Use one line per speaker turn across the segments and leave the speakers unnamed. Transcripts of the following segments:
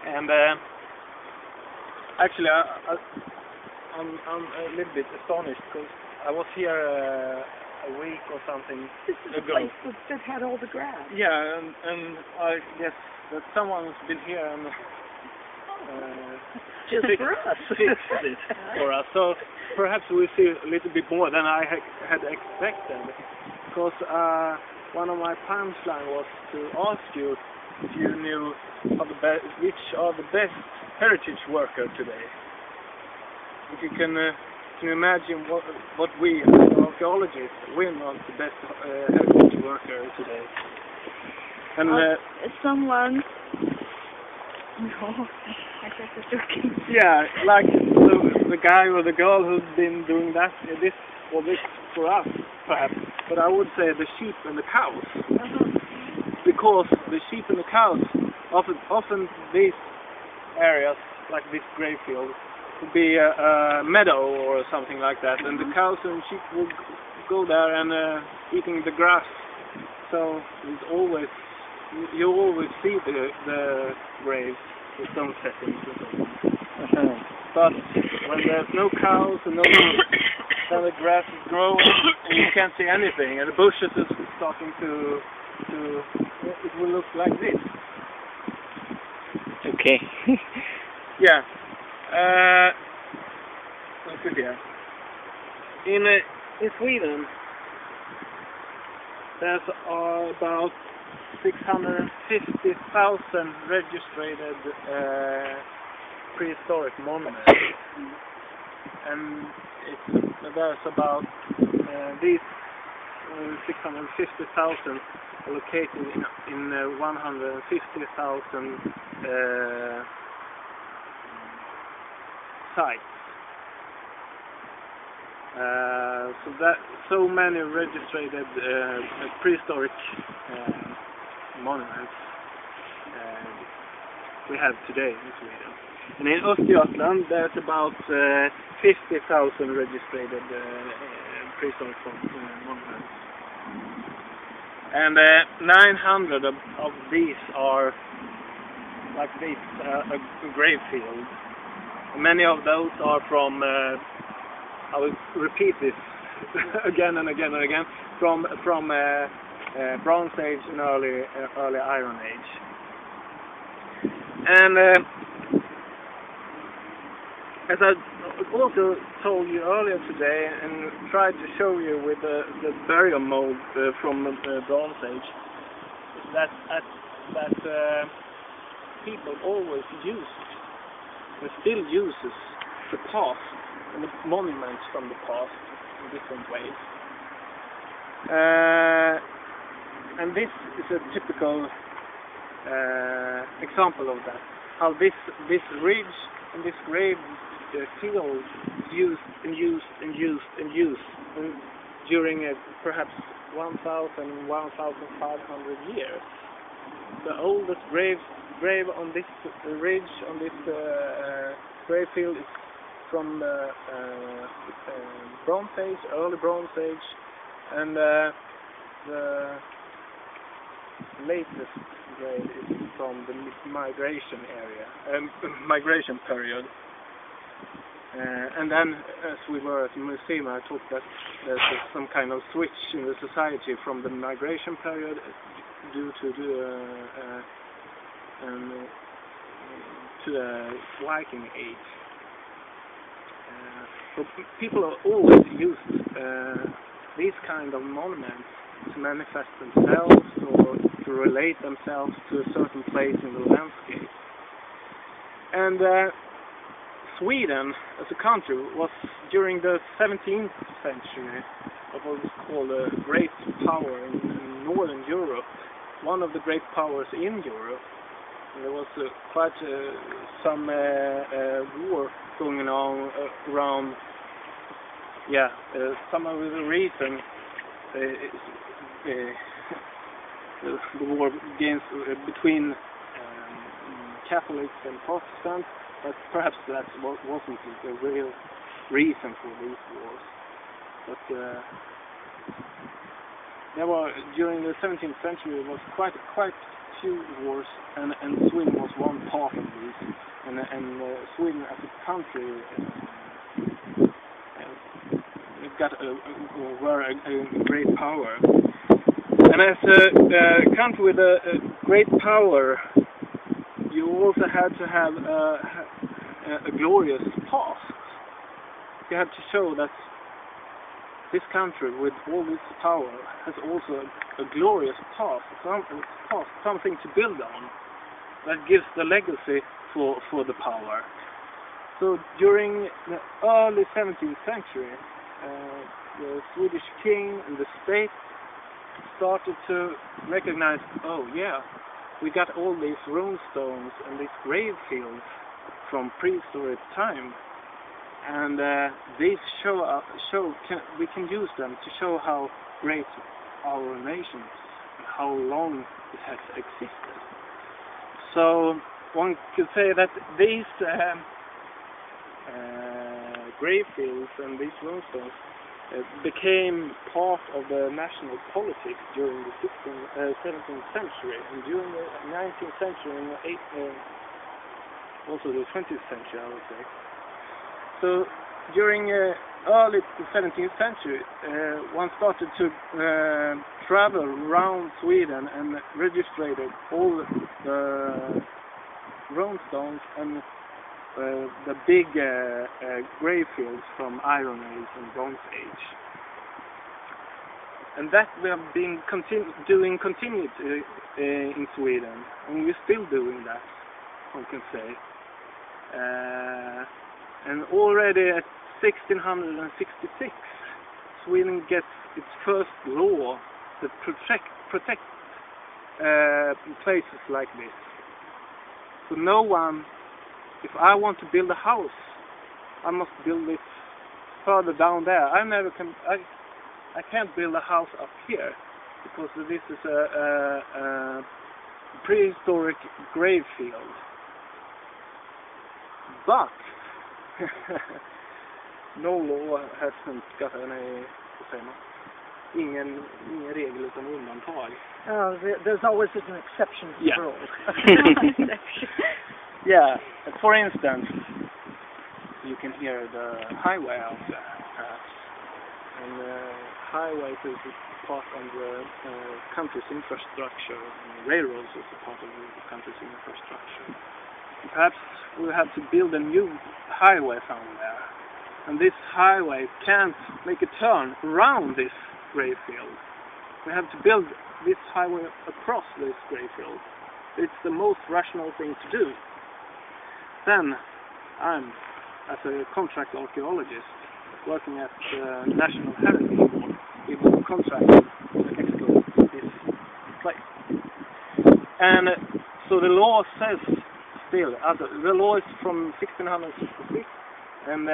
And actually, I'm a little bit astonished because I was here a week or something
This is
ago.
the place that had all the grass.
Yeah, and I guess that someone's been here and
Just for us.
fixed it for us. So perhaps we'll see a little bit more than I had expected. Because one of my punchline was to ask you if you knew which are the best heritage worker today. If you can imagine what we as archaeologists win on the best heritage worker today. And
someone. No, I guess it's joking.
yeah, like the guy or the girl who's been doing this for us, perhaps. But I would say the sheep and the cows, because the sheep and the cows often these areas like this grave field would be a meadow or something like that, and the cows and sheep would go there and eating the grass. So it's always. You always see the graves, the stone settings and so on. But when there's no cows and no then the grass is growing and you can't see anything, and the bushes is starting to it will look like this.
Okay.
Yeah. Let's see here. In Sweden, there's about 650,000 registered prehistoric monuments, and there's about these 650,000 are located in 150,000 sites. So many registered prehistoric monuments we have today in Sweden. And in Ostergotland there's about 50,000 registered prehistoric monuments. And 900 of these are like this, a grave field. Many of those are from, I will repeat this again and again and again, from Bronze Age and early Iron Age. And as I also told you earlier today and tried to show you with the burial mold from the Bronze Age, that people always used and still uses the past and the monuments from the past in different ways. And this is a typical example of that. How this ridge and this grave field used during perhaps 1,500 years. The oldest grave on this ridge, on this grave field, is from Bronze Age, early Bronze Age, and the latest grave is from the migration period. And then, as we were at the museum, I talked that there's some kind of switch in the society from the migration period due to the Viking age. So people have always used these kind of monuments to manifest themselves or to relate themselves to a certain place in the landscape. And Sweden, as a country, was during the 17th century what was called a great power in Northern Europe, one of the great powers in Europe. And there was quite some war going on around. Yeah, some of the reason the war against between Catholics and Protestants, but perhaps that wasn't the real reason for these wars. But there were, during the 17th century, there was quite few wars, and Sweden was one part of these. Sweden as a country were a great power. And as a country with a great power, you also had to have a glorious past. You had to show that this country, with all this power, has also a glorious past, something to build on, that gives the legacy for the power. So during the early 17th century, the Swedish king and the state started to recognize, oh yeah, we got all these rune stones and these grave fields from prehistoric time, and these we can use them to show how great our nation is and how long it has existed. So one could say that these grave fields and these rune stones became part of the national politics during the 17th century, and during the 19th century and also the 20th century, I would say. So during early 17th century, one started to travel around Sweden and registered all the rune stones and the big grave fields from Iron Age and Bronze Age. And that we have been doing continued in Sweden, and we're still doing that, one can say. And already at 1666, Sweden gets its first law that protect places like this. So no one, if I want to build a house, I must build it further down there. I can't build a house up here because this is a prehistoric grave field. But no law hasn't got any, ingen regel utan undantag.
Oh, there's always an exception to the rule.
Yeah, for instance, you can hear the highway out there, perhaps. And the highway is a part of the country's infrastructure, and railroads is a part of the country's infrastructure. And perhaps we'll have to build a new highway somewhere. And this highway can't make a turn around this grave field. We have to build this highway across this grave field. It's the most rational thing to do. Then I'm, as a contract archaeologist, working at the National Heritage Board, we were contracted to excavate this place. And so the law says still, the law is from 1666, and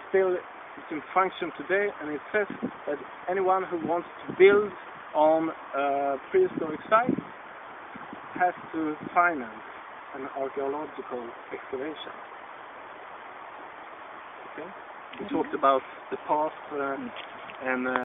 still it's in function today, and it says that anyone who wants to build on a prehistoric site has to finance an archaeological excavation. Okay? We talked about the past and